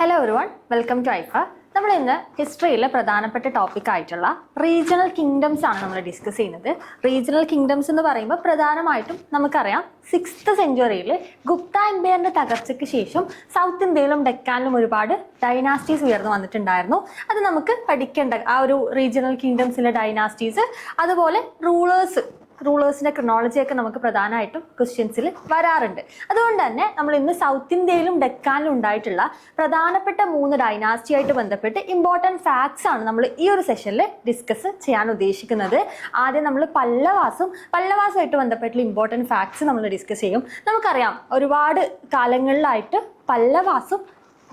Hello everyone, welcome to IFA. നമ്മൾ ഇന്ന് ഹിസ്റ്ററിയിലെ പ്രധാനപ്പെട്ട ടോപ്പിക് ആയിട്ടുള്ള റീജിയണൽ കിങ്ഡംസ് ആണ് നമ്മൾ ഡിസ്കസ് ചെയ്യുന്നത്. റീജിയണൽ കിങ്ഡംസ് എന്ന് പറയുമ്പോൾ പ്രധാനമായിട്ടും നമുക്കറിയാം 6th സെഞ്ച്വറിയിൽ ഗുപ്ത എംപയറിന്റെ തകർച്ചയ്ക്ക് ശേഷം സൗത്ത് ഇന്ത്യയിലും ഡെക്കാനിലും ഒരുപാട് ഡൈനാസ്റ്റീസ് ഉയർന്നു വന്നിട്ടുണ്ടായിരുന്നു. അത് നമുക്ക് പഠിക്കേണ്ട ആ ഒരു റീജിയണൽ കിങ്ഡംസിലെ ഡൈനാസ്റ്റീസ്, അതുപോലെ റൂളേഴ്സിന്റെ ക്രോണോളജിയൊക്കെ നമുക്ക് പ്രധാനമായിട്ടും ക്വസ്റ്റ്യൻസിൽ വരാറുണ്ട്. അതുകൊണ്ട് തന്നെ നമ്മൾ ഇന്ന് സൗത്ത് ഇന്ത്യയിലും ഡെക്കാനിലും ഉണ്ടായിട്ടുള്ള പ്രധാനപ്പെട്ട 3 ഡൈനാസ്റ്റി ആയിട്ട് ബന്ധപ്പെട്ട് ഇമ്പോർട്ടൻറ്റ് ഫാക്ട്സ് ആണ് നമ്മൾ ഈ ഒരു സെഷനിൽ ഡിസ്കസ് ചെയ്യാൻ ഉദ്ദേശിക്കുന്നത്. ആദ്യം നമ്മൾ പല്ലവാസുമായിട്ട് ബന്ധപ്പെട്ടുള്ള ഇമ്പോർട്ടൻറ്റ് ഫാക്ട്സ് നമ്മൾ ഡിസ്കസ് ചെയ്യും. നമുക്കറിയാം ഒരുപാട് കാലങ്ങളിലായിട്ട് പല്ലവാസും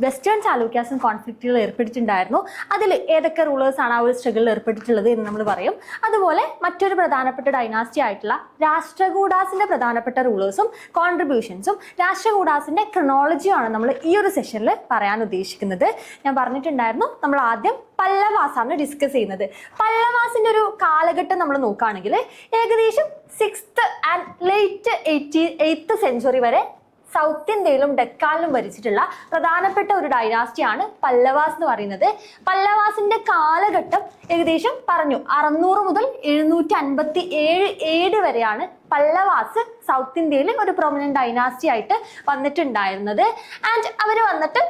വെസ്റ്റേൺ ചാലൂക്യാസും കോൺഫ്ലിക്റ്റുകൾ ഏർപ്പെട്ടിട്ടുണ്ടായിരുന്നു. അതിൽ ഏതൊക്കെ റൂളേഴ്സാണ് ആ ഒരു സ്ട്രഗിളിൽ ഏർപ്പെട്ടിട്ടുള്ളത് എന്ന് നമ്മൾ പറയും. അതുപോലെ മറ്റൊരു പ്രധാനപ്പെട്ട ഡൈനാസ്റ്റി ആയിട്ടുള്ള രാഷ്ട്രകൂടാസിന്റെ പ്രധാനപ്പെട്ട റൂളേഴ്സും കോൺട്രിബ്യൂഷൻസും രാഷ്ട്രകൂടാസിന്റെ ക്രോണോളജിയുമാണ് നമ്മൾ ഈ ഒരു സെഷനിൽ പറയാൻ ഉദ്ദേശിക്കുന്നത്. ഞാൻ പറഞ്ഞിട്ടുണ്ടായിരുന്നു നമ്മൾ ആദ്യം പല്ലവാസാണ് ഡിസ്കസ് ചെയ്യുന്നത്. പല്ലവാസിന്റെ ഒരു കാലഘട്ടം നമ്മൾ നോക്കുകയാണെങ്കിൽ ഏകദേശം 6th and late 8th century വരെ സൗത്ത് ഇന്ത്യയിലും ഡെക്കാനിലും ഭരിച്ചിട്ടുള്ള പ്രധാനപ്പെട്ട ഒരു ഡൈനാസ്റ്റിയാണ് പല്ലവാസ് എന്ന് പറയുന്നത്. പല്ലവാസിന്റെ കാലഘട്ടം ഏകദേശം 600 മുതൽ 757 വരെയാണ് പല്ലവാസ് സൗത്ത് ഇന്ത്യയിൽ ഒരു പ്രൊമിനന്റ് ഡൈനാസ്റ്റി ആയിട്ട് വന്നിട്ടുണ്ടായിരുന്നത്. ആൻഡ് അവർ വന്നിട്ട്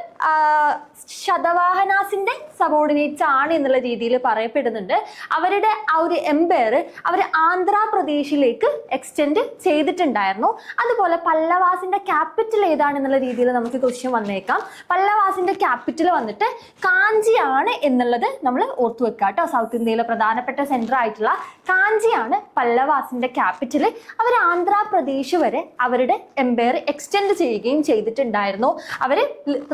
ശതവാഹനാസിന്റെ സബോർഡിനേറ്റ്സ് ആണ് എന്നുള്ള രീതിയിൽ പറയപ്പെടുന്നുണ്ട്. അവരുടെ ആ ഒരു എംപയർ അവർ ആന്ധ്രാപ്രദേശിലേക്ക് എക്സ്റ്റെൻഡ് ചെയ്തിട്ടുണ്ടായിരുന്നു. അതുപോലെ പല്ലവാസിന്റെ ക്യാപിറ്റൽ ഏതാണെന്നുള്ള രീതിയിൽ നമുക്ക് ക്വസ്റ്റ്യൻ വന്നേക്കാം. പല്ലവാസിന്റെ ക്യാപിറ്റൽ വന്നിട്ട് കാഞ്ചിയാണ് എന്നുള്ളത് നമ്മൾ ഓർത്തു വെക്കുക കേട്ടോ. സൗത്ത് ഇന്ത്യയിലെ പ്രധാനപ്പെട്ട സെന്റർ ആയിട്ടുള്ള കാഞ്ചിയാണ് പല്ലവാസിന്റെ ക്യാപിറ്റൽ. അവർ ആന്ധ്രാപ്രദേശ് വരെ അവരുടെ എംപയർ എക്സ്റ്റെൻഡ് ചെയ്യുകയും ചെയ്തിട്ടുണ്ടായിരുന്നു. അവർ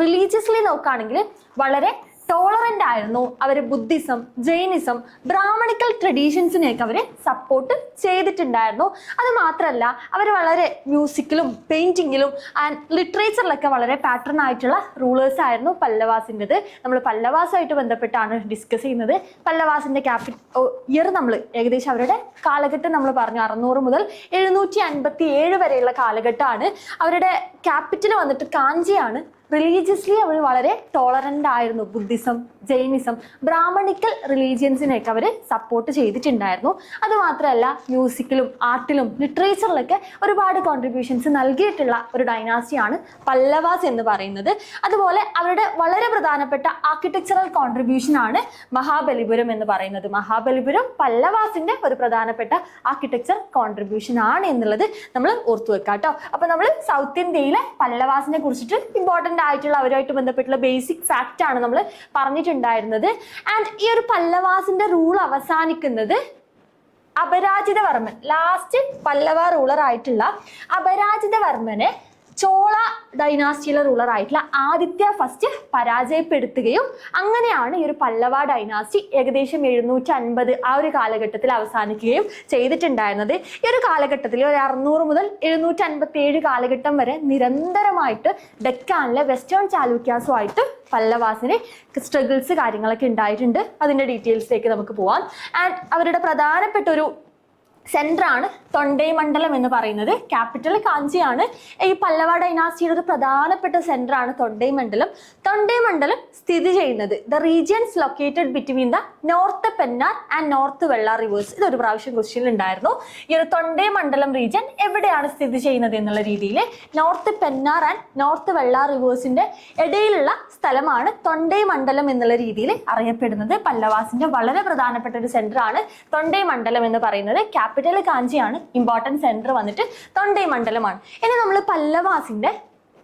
റിലീജിയസ്ലി നോക്കുകയാണെങ്കിൽ വളരെ ടോളറന്റ് ആയിരുന്നു. അവർ ബുദ്ധിസം, ജൈനിസം, ബ്രാഹ്മണിക്കൽ ട്രഡീഷൻസിനെയൊക്കെ അവർ സപ്പോർട്ട് ചെയ്തിട്ടുണ്ടായിരുന്നു. അത് മാത്രമല്ല അവർ വളരെ മ്യൂസിക്കിലും പെയിന്റിങ്ങിലും ആൻഡ് ലിറ്ററേച്ചറിലൊക്കെ വളരെ പാറ്റേൺ ആയിട്ടുള്ള റൂളേഴ്സ് ആയിരുന്നു പല്ലവാസിൻ്റെത്. നമ്മൾ പല്ലവാസുമായിട്ട് ബന്ധപ്പെട്ടാണ് ഡിസ്കസ് ചെയ്യുന്നത്. പല്ലവാസിന്റെ ഇയർ നമ്മൾ ഏകദേശം അവരുടെ കാലഘട്ടം നമ്മൾ പറഞ്ഞു 600 മുതൽ 757 വരെയുള്ള കാലഘട്ടമാണ്. അവരുടെ ക്യാപിറ്റൽ വന്നിട്ട് കാഞ്ചിയാണ്. റിലീജിയസ്ലി അവർ വളരെ ടോളറന്റ് ആയിരുന്നു. ബുദ്ധിസം, ജൈനിസം, ബ്രാഹ്മണിക്കൽ റിലീജിയൻസിനെയൊക്കെ അവർ സപ്പോർട്ട് ചെയ്തിട്ടുണ്ടായിരുന്നു. അതുമാത്രമല്ല മ്യൂസിക്കിലും ആർട്ടിലും ലിറ്ററേച്ചറിലൊക്കെ ഒരുപാട് കോൺട്രിബ്യൂഷൻസ് നൽകിയിട്ടുള്ള ഒരു ഡൈനാസ്റ്റിയാണ് പല്ലവാസ് എന്ന് പറയുന്നത്. അതുപോലെ അവരുടെ വളരെ പ്രധാനപ്പെട്ട ആർക്കിടെക്ചറൽ കോൺട്രിബ്യൂഷൻ ആണ് മഹാബലിപുരം എന്ന് പറയുന്നത്. മഹാബലിപുരം പല്ലവാസിന്റെ ഒരു പ്രധാനപ്പെട്ട ആർക്കിടെക്ചർ കോൺട്രിബ്യൂഷൻ ആണ് എന്നുള്ളത് നമ്മൾ ഓർത്തു വെക്കാം കേട്ടോ. അപ്പൊ നമ്മൾ സൗത്ത് ഇന്ത്യയിലെ പല്ലവാസിനെ കുറിച്ചിട്ട് ഇമ്പോർട്ടൻ്റ് ആയിട്ടുള്ള അവരുമായിട്ട് ബന്ധപ്പെട്ടുള്ള ബേസിക് ഫാക്റ്റ് ആണ് നമ്മൾ പറഞ്ഞിട്ടുണ്ടായിരുന്നത്. ആൻഡ് ഈ ഒരു പല്ലവാസിന്റെ റൂൾ അവസാനിക്കുന്നത് അപരാജിതവർമ്മൻ, ലാസ്റ്റ് പല്ലവ റൂളർ ആയിട്ടുള്ള അപരാജിതവർമ്മനെ ചോള ഡൈനാസ്റ്റിയിലെ റൂളർ ആയിട്ടുള്ള ആദിത്യ ഫസ്റ്റ് പരാജയപ്പെടുത്തുകയും അങ്ങനെയാണ് ഈ ഒരു പല്ലവ ഡൈനാസ്റ്റി ഏകദേശം 750 ആ ഒരു കാലഘട്ടത്തിൽ അവസാനിക്കുകയും ചെയ്തിട്ടുണ്ടായിരുന്നത്. ഈ ഒരു കാലഘട്ടത്തിൽ ഒരു 600 മുതൽ 757 കാലഘട്ടം വരെ നിരന്തരമായിട്ട് ഡെക്കാനിലെ വെസ്റ്റേൺ ചാലൂക്യാസുമായിട്ട് പല്ലവാസിന് സ്ട്രഗിൾസ് കാര്യങ്ങളൊക്കെ ഉണ്ടായിട്ടുണ്ട്. അതിൻ്റെ ഡീറ്റെയിൽസിലേക്ക് നമുക്ക് പോവാം. ആൻഡ് അവരുടെ പ്രധാനപ്പെട്ട ഒരു സെൻറ്ററാണ് തൊണ്ടൈ മണ്ഡലം എന്ന് പറയുന്നത്. ക്യാപിറ്റൽ കാഞ്ചിയാണ്. ഈ പല്ലവ ഡൈനാസ്റ്റിയുടെ ഒരു പ്രധാനപ്പെട്ട സെൻറ്ററാണ് തൊണ്ടൈ മണ്ഡലം. തൊണ്ടൈ മണ്ഡലം സ്ഥിതി ചെയ്യുന്നത് the regions located between the North Pennar and North Vellar rivers. ഇതൊരു പ്രാവശ്യം ക്വസ്റ്റ്യൻ ഉണ്ടായിരുന്നു. ഈ ഒരു തൊണ്ടൈ മണ്ഡലം റീജിയൻ എവിടെയാണ് സ്ഥിതി ചെയ്യുന്നത് എന്നുള്ള രീതിയിൽ north Pennar and North Vellar റിവേഴ്സിന്റെ ഇടയിലുള്ള സ്ഥലമാണ് തൊണ്ടൈ മണ്ഡലം എന്നുള്ള രീതിയിൽ അറിയപ്പെടുന്നത്. പല്ലവാസിന്റെ വളരെ പ്രധാനപ്പെട്ട ഒരു സെൻറ്ററാണ് തൊണ്ടൈ മണ്ഡലം എന്ന് പറയുന്നത്. ക്യാപിറ്റൽ കാഞ്ചിയാണ്. ഇമ്പോർട്ടൻറ്റ് സെൻറ്റർ വന്നിട്ട് തൊണ്ടൈ മണ്ഡലമാണ്. ഇനി നമ്മൾ പല്ലവാസിന്റെ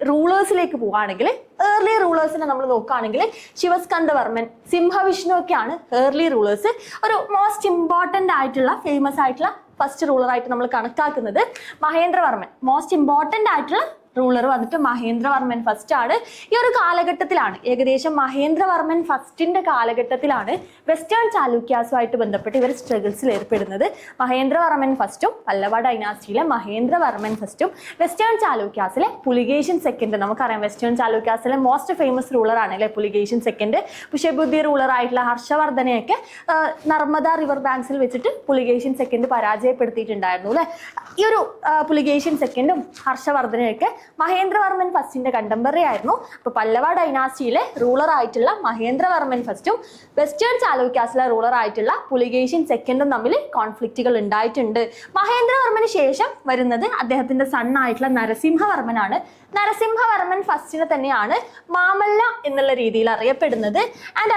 റൂളേഴ്സിലേക്ക് പോവുകയാണെങ്കിൽ ഏർലി റൂളേഴ്സിനെ നമ്മൾ നോക്കുകയാണെങ്കിൽ ശിവസ്കന്ദവർമ്മൻ, സിംഹവിഷ്ണു ഒക്കെയാണ് ഏർലി റൂളേഴ്സ്. ഒരു മോസ്റ്റ് ഇമ്പോർട്ടൻ്റ് ആയിട്ടുള്ള ഫേമസ് ആയിട്ടുള്ള ഫസ്റ്റ് റൂളറായിട്ട് നമ്മൾ കണക്കാക്കുന്നത് മഹേന്ദ്രവർമ്മൻ. മോസ്റ്റ് ഇമ്പോർട്ടൻ്റ് ആയിട്ടുള്ള റൂളർ വന്നിട്ട് മഹേന്ദ്രവർമ്മൻ ഫസ്റ്റ് ആണ്. ഈ ഒരു കാലഘട്ടത്തിലാണ് ഏകദേശം മഹേന്ദ്രവർമ്മൻ ഫസ്റ്റിന്റെ കാലഘട്ടത്തിലാണ് വെസ്റ്റേൺ ചാലൂക്യാസുമായിട്ട് ബന്ധപ്പെട്ട് ഇവർ സ്ട്രഗിൾസിൽ ഏർപ്പെടുന്നത്. മഹേന്ദ്രവർമ്മൻ ഫസ്റ്റും പല്ലവ ഡൈനാസ്റ്റിയിലെ മഹേന്ദ്രവർമ്മൻ ഫസ്റ്റും വെസ്റ്റേൺ ചാലൂക്യാസിലെ പുലികേശൻ സെക്കൻഡ്, നമുക്കറിയാം വെസ്റ്റേൺ ചാലൂക്യാസിലെ മോസ്റ്റ് ഫേമസ് റൂളർ ആണ് അല്ലെ പുലികേശൻ സെക്കൻഡ്. കുശബുദ്ധി റൂളർ ആയിട്ടുള്ള ഹർഷവർദ്ധനെയൊക്കെ നർമ്മദ റിവർ ബാങ്ക്സിൽ വെച്ചിട്ട് പുലികേശൻ സെക്കൻഡ് പരാജയപ്പെടുത്തിയിട്ടുണ്ടായിരുന്നു അല്ലെ. ഈ ഒരു പുലികേശൻ സെക്കൻഡും ഹർഷവർദ്ധനെയൊക്കെ മഹേന്ദ്രവർമ്മൻ ഫസ്റ്റിന്റെ കണ്ടംപററി ആയിരുന്നു. അപ്പൊ പല്ലവ ഡൈനാസ്റ്റിയിലെ റൂളർ ആയിട്ടുള്ള മഹേന്ദ്രവർമ്മൻ ഫസ്റ്റും വെസ്റ്റേൺ ചാലൂക്യാസിലെ റൂളർ ആയിട്ടുള്ള പുലികേശിൻ സെക്കൻഡും തമ്മിൽ കോൺഫ്ലിക്റ്റുകൾ ഉണ്ടായിട്ടുണ്ട്. മഹേന്ദ്രവർമ്മന് ശേഷം വരുന്നത് അദ്ദേഹത്തിന്റെ സൺ ആയിട്ടുള്ള നരസിംഹവർമ്മനാണ്. നരസിംഹവർമ്മൻ ഫസ്റ്റിനെ തന്നെയാണ് മാമല്ല എന്നുള്ള രീതിയിൽ അറിയപ്പെടുന്നത്. ആൻഡ്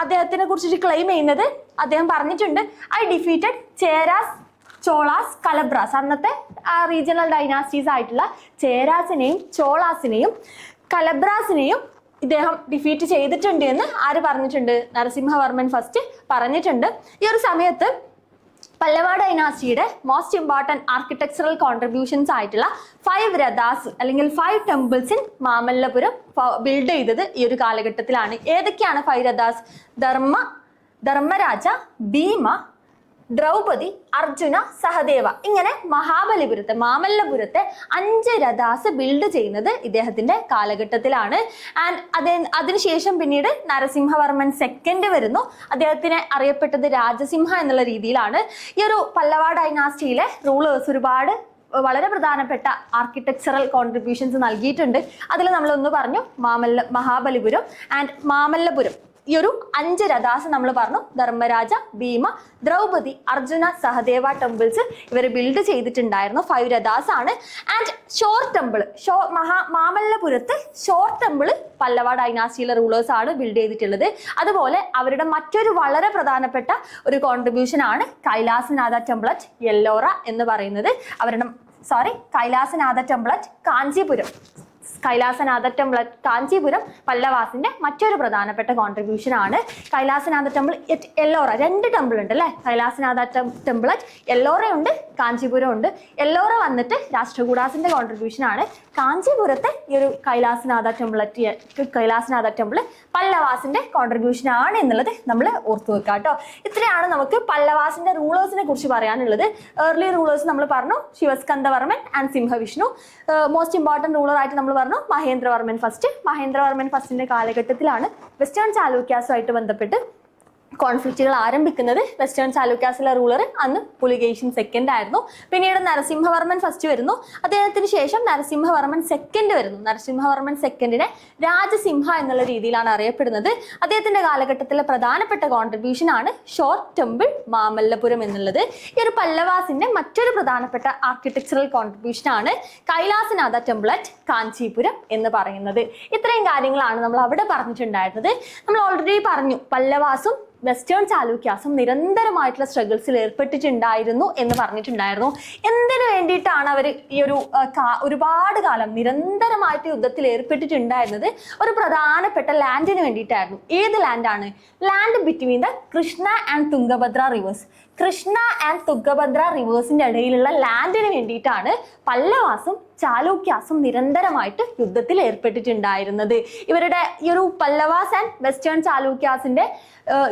അദ്ദേഹത്തിനെ കുറിച്ചിട്ട് ക്ലെയിം ചെയ്യുന്നത്, അദ്ദേഹം പറഞ്ഞിട്ടുണ്ട്, ഐ ഡിഫീറ്റഡ് ചേരാസ്, ചോളാസ്, കലബ്രാസ്. അന്നത്തെ റീജിയണൽ ഡൈനാസ്റ്റീസ് ആയിട്ടുള്ള ചേരാസിനെയും ചോളാസിനെയും കലബ്രാസിനെയും ഇദ്ദേഹം ഡിഫീറ്റ് ചെയ്തിട്ടുണ്ട് എന്ന് ആര് പറഞ്ഞിട്ടുണ്ട്? നരസിംഹവർമ്മൻ ഫസ്റ്റ് പറഞ്ഞിട്ടുണ്ട്. ഈ ഒരു സമയത്ത് പല്ലവ ഡൈനാസ്റ്റിയുടെ മോസ്റ്റ് ഇമ്പോർട്ടൻറ്റ് ആർക്കിടെക്ചറൽ കോൺട്രിബ്യൂഷൻസ് ആയിട്ടുള്ള 5 രഥാസ് അല്ലെങ്കിൽ 5 ടെമ്പിൾസ് ഇൻ മാമല്ലപുരം ബിൽഡ് ചെയ്തത് ഈ ഒരു കാലഘട്ടത്തിലാണ്. ഏതൊക്കെയാണ് 5 രഥാസ്? ധർമ്മരാജ, ഭീമ, ദ്രൗപദി, അർജുന, സഹദേവ. ഇങ്ങനെ മാമല്ലപുരത്തെ 5 രഥാസ് ബിൽഡ് ചെയ്യുന്നത് ഇദ്ദേഹത്തിന്റെ കാലഘട്ടത്തിലാണ്. ആൻഡ് അതിനുശേഷം പിന്നീട് നരസിംഹവർമ്മൻ സെക്കൻഡ് വരുന്നു. അദ്ദേഹത്തിനെ അറിയപ്പെട്ടത് രാജസിംഹ എന്നുള്ള രീതിയിലാണ്. ഈ ഒരു പല്ലവ ഡൈനാസ്റ്റിയിലെ റൂളേഴ്സ് ഒരുപാട് വളരെ പ്രധാനപ്പെട്ട ആർക്കിടെക്ചറൽ കോൺട്രിബ്യൂഷൻസ് നൽകിയിട്ടുണ്ട്. അതിൽ നമ്മളൊന്ന് പറഞ്ഞു മഹാബലിപുരം ആൻഡ് മാമല്ലപുരം. ഈ ഒരു 5 രഥാസ് നമ്മൾ പറഞ്ഞു. ധർമ്മരാജ, ഭീമ, ദ്രൗപദി, അർജുന, സഹദേവ ടെമ്പിൾസ് ഇവർ ബിൽഡ് ചെയ്തിട്ടുണ്ടായിരുന്നു. 5 രഥാസ് ആണ്. ആൻഡ് ഷോർ ടെമ്പിൾ, മാമല്ലപുരത്ത് ഷോർ ടെമ്പിൾ പല്ലവ ഡൈനാസ്റ്റിയിലെ റൂളേഴ്സ് ആണ് ബിൽഡ് ചെയ്തിട്ടുള്ളത്. അതുപോലെ അവരുടെ മറ്റൊരു വളരെ പ്രധാനപ്പെട്ട ഒരു കോൺട്രിബ്യൂഷൻ ആണ് കൈലാസനാഥ ടെമ്പിൾ അറ്റ് യെല്ലോറ എന്ന് പറയുന്നത്. Kailasanatha temple at Kanchipuram. Kailasanatha temple at Kanchipuram പല്ലവാസിന്റെ മറ്റൊരു പ്രധാനപ്പെട്ട കോൺട്രിബ്യൂഷൻ ആണ്. Kailasanatha temple at Ellora, 2 temple ഉണ്ട് അല്ലെ? കൈലാസനാഥ ടെമ്പിൾ അറ്റ് യെല്ലോറ ഉണ്ട്, കാഞ്ചീപുരം ഉണ്ട്. യെല്ലോറ വന്നിട്ട് രാഷ്ട്രകൂടാസിന്റെ കോൺട്രിബ്യൂഷൻ ആണ്. കാഞ്ചീപുരത്തെ ഈ ഒരു കൈലാസനാഥ ടെമ്പിൾ പല്ലവാസിന്റെ കോൺട്രിബ്യൂഷൻ ആണ് എന്നുള്ളത് നമ്മൾ ഓർത്തു വെക്കുക കേട്ടോ. ഇത്രയാണ് നമുക്ക് പല്ലവാസിന്റെ റൂളേഴ്സിനെ കുറിച്ച് പറയാനുള്ളത്. ഏർലി റൂളേഴ്സ് നമ്മൾ പറഞ്ഞു ശിവസ്കന്ദവർമ്മൻ ആൻഡ് സിംഹവിഷ്ണു. മോസ്റ്റ് ഇമ്പോർട്ടൻറ്റ് റൂളർ ആയിട്ട് നമ്മൾ പറഞ്ഞു മഹേന്ദ്രവർമ്മൻ ഫസ്റ്റ്. മഹേന്ദ്രവർമ്മൻ ഫസ്റ്റിന്റെ കാലഘട്ടത്തിലാണ് വെസ്റ്റേൺ ചാലൂക്യാസുമായിട്ട് ബന്ധപ്പെട്ട് കോൺഫ്ലിക്റ്റുകൾ ആരംഭിക്കുന്നത്. വെസ്റ്റേൺ ചാലൂക്യാസിലെ റൂളർ അന്ന് പുലികേശിൻ സെക്കൻഡ് ആയിരുന്നു. പിന്നീട് നരസിംഹവർമ്മൻ ഫസ്റ്റ് വരുന്നു. അദ്ദേഹത്തിന് ശേഷം നരസിംഹവർമ്മൻ സെക്കൻഡ് വരുന്നു. നരസിംഹവർമ്മൻ സെക്കൻഡിനെ രാജസിംഹ എന്നുള്ള രീതിയിലാണ് അറിയപ്പെടുന്നത്. അദ്ദേഹത്തിന്റെ കാലഘട്ടത്തിലെ പ്രധാനപ്പെട്ട കോൺട്രിബ്യൂഷൻ ആണ് ഷോർ ടെമ്പിൾ മാമല്ലപുരം എന്നുള്ളത്. ഈ ഒരു പല്ലവാസിന്റെ മറ്റൊരു പ്രധാനപ്പെട്ട ആർക്കിടെക്ചറൽ കോൺട്രിബ്യൂഷൻ ആണ് കൈലാസനാഥ ടെമ്പിൾ അറ്റ് കാഞ്ചീപുരം എന്ന് പറയുന്നത്. ഇത്രയും കാര്യങ്ങളാണ് നമ്മൾ അവിടെ പറഞ്ഞിട്ടുണ്ടായിരുന്നത്. നമ്മൾ ഓൾറെഡി പറഞ്ഞു പല്ലവാസും വെസ്റ്റേൺ ചാലൂക്യാസും നിരന്തരമായിട്ടുള്ള സ്ട്രഗിൾസിൽ ഏർപ്പെട്ടിട്ടുണ്ടായിരുന്നു എന്ന് പറഞ്ഞിട്ടുണ്ടായിരുന്നു. എന്തിനു വേണ്ടിയിട്ടാണ് അവർ ഈ ഒരു ഒരുപാട് കാലം നിരന്തരമായിട്ട് യുദ്ധത്തിൽ ഏർപ്പെട്ടിട്ടുണ്ടായിരുന്നത്? ഒരു പ്രധാനപ്പെട്ട ലാൻഡിന് വേണ്ടിയിട്ടായിരുന്നു. ഏത് ലാൻഡാണ്? Land between the Krishna and Tungabhadra rivers. Krishna and Tungabhadra റിവേഴ്സിന്റെ ഇടയിലുള്ള ലാൻഡിന് വേണ്ടിയിട്ടാണ് പല്ലവാസും ചാലൂക്യാസും നിരന്തരമായിട്ട് യുദ്ധത്തിൽ ഏർപ്പെട്ടിട്ടുണ്ടായിരുന്നത്. ഇവരുടെ ഈ ഒരു പല്ലവാസ് ആൻഡ് വെസ്റ്റേൺ ചാലൂക്യാസിന്റെ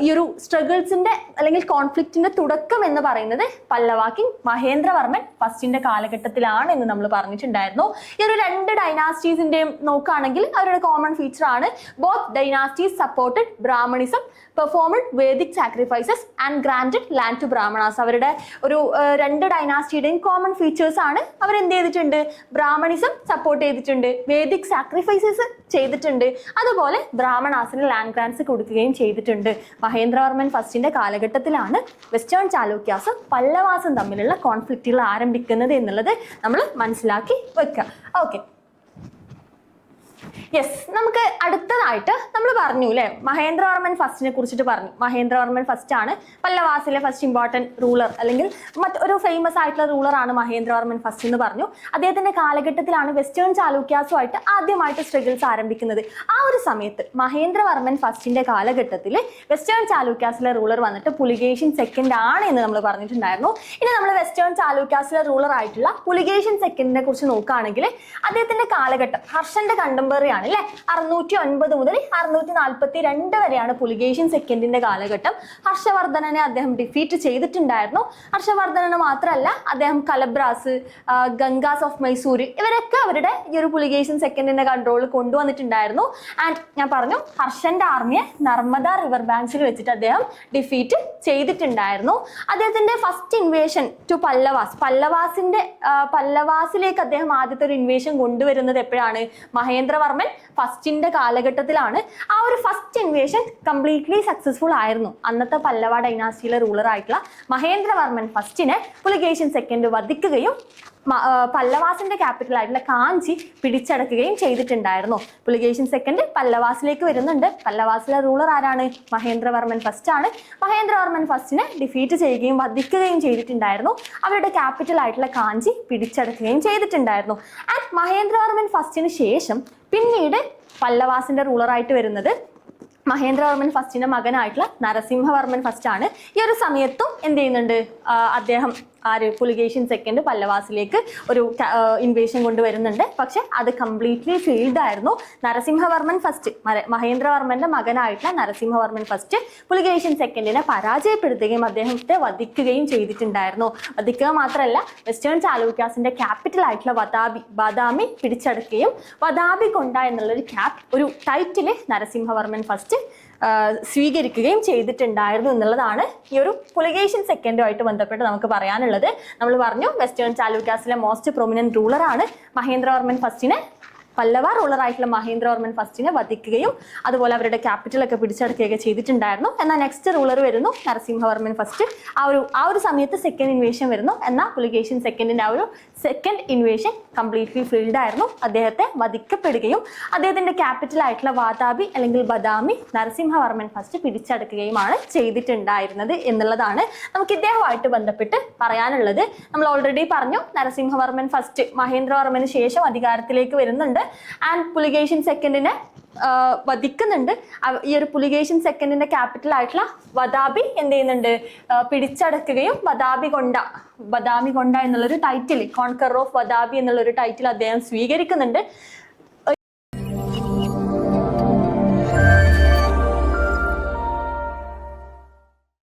ഈ ഒരു സ്ട്രഗിൾസിന്റെ അല്ലെങ്കിൽ കോൺഫ്ലിക്റ്റിന്റെ തുടക്കം എന്ന് പറയുന്നത് പല്ലവ കിങ് മഹേന്ദ്രവർമ്മൻ ഫസ്റ്റിന്റെ കാലഘട്ടത്തിലാണ് എന്ന് നമ്മൾ പറഞ്ഞിട്ടുണ്ടായിരുന്നു. ഈ ഒരു 2 ഡൈനാസ്റ്റീസിന്റെയും നോക്കുകയാണെങ്കിൽ അവരുടെ കോമൺ ഫീച്ചർ ആണ് both dynasties supported Brahmanism, performed Vedic sacrifices and granted land to Brahmanas. അവരുടെ ഒരു 2 ഡൈനാസ്റ്റിയുടെയും കോമൺ ഫീച്ചേഴ്സ് ആണ്. അവരെന്ത് ചെയ്തിട്ടുണ്ട്? ബ്രാഹ്മണിസം സപ്പോർട്ട് ചെയ്തിട്ടുണ്ട്, വേദിക് സാക്രിഫൈസസ് ചെയ്തിട്ടുണ്ട്, അതുപോലെ ബ്രാഹ്മണാസിന് ലാൻഡ് ഗ്രാൻസ് കൊടുക്കുകയും ചെയ്തിട്ടുണ്ട്. മഹേന്ദ്രവർമ്മൻ ഫസ്റ്റിന്റെ കാലഘട്ടത്തിലാണ് വെസ്റ്റേൺ ചാലൂക്യാസും പല്ലവാസും തമ്മിലുള്ള കോൺഫ്ലിക്റ്റുകൾ ആരംഭിക്കുന്നത് എന്നുള്ളത് നമ്മൾ മനസ്സിലാക്കി വെക്കുക. ഓക്കെ, യെസ്, നമുക്ക് അടുത്തതായിട്ട് നമ്മൾ പറഞ്ഞു അല്ലെ, മഹേന്ദ്രവർമ്മൻ ഫസ്റ്റിനെ കുറിച്ചിട്ട് പറഞ്ഞു. മഹേന്ദ്രവർമ്മൻ ഫസ്റ്റ് ആണ് പല്ലവാസിലെ ഫസ്റ്റ് ഇമ്പോർട്ടൻറ്റ് റൂളർ, അല്ലെങ്കിൽ മറ്റൊരു ഫേമസ് ആയിട്ടുള്ള റൂളർ ആണ് മഹേന്ദ്രവർമ്മൻ ഫസ്റ്റ് എന്ന് പറഞ്ഞു. അദ്ദേഹത്തിന്റെ കാലഘട്ടത്തിലാണ് വെസ്റ്റേൺ ചാലൂക്യാസുമായിട്ട് ആദ്യമായിട്ട് സ്ട്രഗിൾസ് ആരംഭിക്കുന്നത്. ആ ഒരു സമയത്ത് മഹേന്ദ്രവർമ്മൻ ഫസ്റ്റിന്റെ കാലഘട്ടത്തിൽ വെസ്റ്റേൺ ചാലൂക്യാസിലെ റൂളർ വന്നിട്ട് പുലികേശിൻ സെക്കൻഡ് ആണ് എന്ന് നമ്മൾ പറഞ്ഞിട്ടുണ്ടായിരുന്നു. ഇനി നമ്മൾ വെസ്റ്റേൺ ചാലൂക്യാസിലെ റൂളർ ആയിട്ടുള്ള പുലികേശിൻ സെക്കൻഡിനെ കുറിച്ച് നോക്കുകയാണെങ്കിൽ അദ്ദേഹത്തിന്റെ കാലഘട്ടം ഹർഷന്റെ കണ്ടംപററി ആണ്. ആണ് അല്ലെ. 609 മുതൽ 642 വരെയാണ് പുലികേശിൻ സെക്കൻഡിന്റെ കാലഘട്ടം. ഹർഷവർദ്ധനനെ അദ്ദേഹം ഡിഫീറ്റ് ചെയ്തിട്ടുണ്ടായിരുന്നു. ഹർഷവർദ്ധനന് മാത്രമല്ല, അദ്ദേഹം കലബ്രാസ്, ഗംഗാസ് ഓഫ് മൈസൂർ ഇവരൊക്കെ അവരുടെ ഈ ഒരു പുലികേശിൻ സെക്കൻഡിന്റെ കൺട്രോളിൽ കൊണ്ടുവന്നിട്ടുണ്ടായിരുന്നു. ആൻഡ് ഞാൻ പറഞ്ഞു, ഹർഷന്റെ ആർമിയെ നർമ്മദ റിവർ ബാങ്ക്സിൽ വെച്ചിട്ട് അദ്ദേഹം ഡിഫീറ്റ് ചെയ്തിട്ടുണ്ടായിരുന്നു. അദ്ദേഹത്തിന്റെ ഫസ്റ്റ് ഇൻവേഷൻ ടു പല്ലവാസിലേക്ക് അദ്ദേഹം ആദ്യത്തെ ഒരു ഇൻവേഷൻ കൊണ്ടുവരുന്നത് എപ്പോഴാണ്? മഹേന്ദ്രവർമ്മൻ ഫസ്റ്റിന്റെ കാലഘട്ടത്തിലാണ്. ആ ഒരു ഫസ്റ്റ് ഇൻവേഷൻ കംപ്ലീറ്റ്ലി സക്സസ്ഫുൾ ആയിരുന്നു. അന്നത്തെ പല്ലവ ഡൈനാസ്റ്റിയിലെ റൂളർ ആയിട്ടുള്ള മഹേന്ദ്രവർമ്മൻ ഫസ്റ്റിനെ പുലികേശിൻ സെക്കൻഡ് വധിക്കുകയും പല്ലവാസിന്റെ ക്യാപിറ്റൽ ആയിട്ടുള്ള കാഞ്ചി പിടിച്ചടക്കുകയും ചെയ്തിട്ടുണ്ടായിരുന്നു. പുലികേശിൻ സെക്കൻഡ് പല്ലവാസിലേക്ക് വരുന്നുണ്ട്. പല്ലവാസിലെ റൂളർ ആരാണ്? മഹേന്ദ്രവർമ്മൻ ഫസ്റ്റ് ആണ്. മഹേന്ദ്രവർമ്മൻ ഫസ്റ്റിനെ ഡിഫീറ്റ് ചെയ്യുകയും വധിക്കുകയും ചെയ്തിട്ടുണ്ടായിരുന്നു. അവരുടെ ക്യാപിറ്റൽ ആയിട്ടുള്ള കാഞ്ചി പിടിച്ചടക്കുകയും ചെയ്തിട്ടുണ്ടായിരുന്നു. ആൻഡ് മഹേന്ദ്രവർമ്മൻ ഫസ്റ്റിന് ശേഷം പിന്നീട് പല്ലവാസിന്റെ റൂളറായിട്ട് വരുന്നത് മഹേന്ദ്രവർമ്മൻ ഫസ്റ്റിന്റെ മകനായിട്ടുള്ള നരസിംഹവർമ്മൻ ഫസ്റ്റ് ആണ്. ഈ ഒരു സമയത്തും എന്ത് ചെയ്യുന്നുണ്ട്? അദ്ദേഹം പുലികേശിൻ സെക്കൻഡ് പല്ലവാസിലേക്ക് ഒരു ഇൻവേഷൻ കൊണ്ടുവരുന്നുണ്ട്. പക്ഷെ അത് കംപ്ലീറ്റ്ലി ഫെയിൽഡ് ആയിരുന്നു. നരസിംഹവർമ്മൻ ഫസ്റ്റ്, മഹേന്ദ്രവർമ്മന്റെ മകനായിട്ടുള്ള നരസിംഹവർമ്മൻ ഫസ്റ്റ് പുലികേശിൻ സെക്കൻഡിനെ പരാജയപ്പെടുത്തുകയും അദ്ദേഹത്തെ വധിക്കുകയും ചെയ്തിട്ടുണ്ടായിരുന്നു. വധിക്കുക മാത്രമല്ല, വെസ്റ്റേൺ ചാലൂക്യാസിന്റെ ക്യാപിറ്റൽ ആയിട്ടുള്ള ബദാമി പിടിച്ചടക്കുകയും വദാബി കൊണ്ട എന്നുള്ളൊരു ഒരു ടൈറ്റില് നരസിംഹവർമ്മൻ ഫസ്റ്റ് സ്വീകരിക്കുകയും ചെയ്തിട്ടുണ്ടായിരുന്നു എന്നുള്ളതാണ് ഈ ഒരു പുലികേശിൻ സെക്കൻഡുമായിട്ട് ബന്ധപ്പെട്ട് നമുക്ക് പറയാനുള്ളത്. നമ്മൾ പറഞ്ഞു, വെസ്റ്റേൺ ചാലൂക്യാസിലെ മോസ്റ്റ് പ്രൊമിനന്റ് റൂളറാണ്. മഹേന്ദ്രവർമ്മൻ ഫസ്റ്റിനെ, പല്ലവ റൂളറായിട്ടുള്ള മഹേന്ദ്രവർമ്മൻ ഫസ്റ്റിനെ വധിക്കുകയും അതുപോലെ അവരുടെ ക്യാപിറ്റലൊക്കെ പിടിച്ചടക്കുകയൊക്കെ ചെയ്തിട്ടുണ്ടായിരുന്നു. എന്നാൽ നെക്സ്റ്റ് റൂളർ വരുന്നു നരസിംഹവർമ്മൻ ഫസ്റ്റ്. ആ ഒരു സമയത്ത് സെക്കൻഡ് ഇൻവേഷൻ വരുന്നു. എന്നാൽ പുലികേശിൻ സെക്കൻഡിന്റെ ആ ഒരു സെക്കൻഡ് ഇൻവേഷൻ കംപ്ലീറ്റ്ലി ഫെയിൽഡ് ആയിരുന്നു. അദ്ദേഹത്തെ വധിക്കപ്പെടുകയും അദ്ദേഹത്തിന്റെ ക്യാപിറ്റൽ ആയിട്ടുള്ള വാതാബി അല്ലെങ്കിൽ ബദാമി നരസിംഹവർമ്മൻ ഫസ്റ്റ് പിടിച്ചടക്കുകയുമാണ് ചെയ്തിട്ടുണ്ടായിരുന്നത് എന്നുള്ളതാണ് നമുക്ക് ഇദ്ദേഹമായിട്ട് ബന്ധപ്പെട്ട് പറയാനുള്ളത്. നമ്മൾ ഓൾറെഡി പറഞ്ഞു, നരസിംഹവർമ്മൻ ഫസ്റ്റ് മഹേന്ദ്രവർമ്മന് ശേഷം അധികാരത്തിലേക്ക് വരുന്നുണ്ട്. ആൻഡ് പുലികേശിൻ സെക്കൻഡിനെ വധിക്കുന്നുണ്ട്. ഈ ഒരു പുലികേശിൻ സെക്കൻഡിന്റെ ക്യാപിറ്റൽ ആയിട്ടുള്ള വദാബി എന്ത് ചെയ്യുന്നുണ്ട്? പിടിച്ചടക്കുകയും ബദാമി കൊണ്ട എന്നുള്ളൊരു ടൈറ്റിൽ, കോൺകറർ ഓഫ് വദാബി എന്നുള്ളൊരു ടൈറ്റിൽ അദ്ദേഹം സ്വീകരിക്കുന്നുണ്ട്.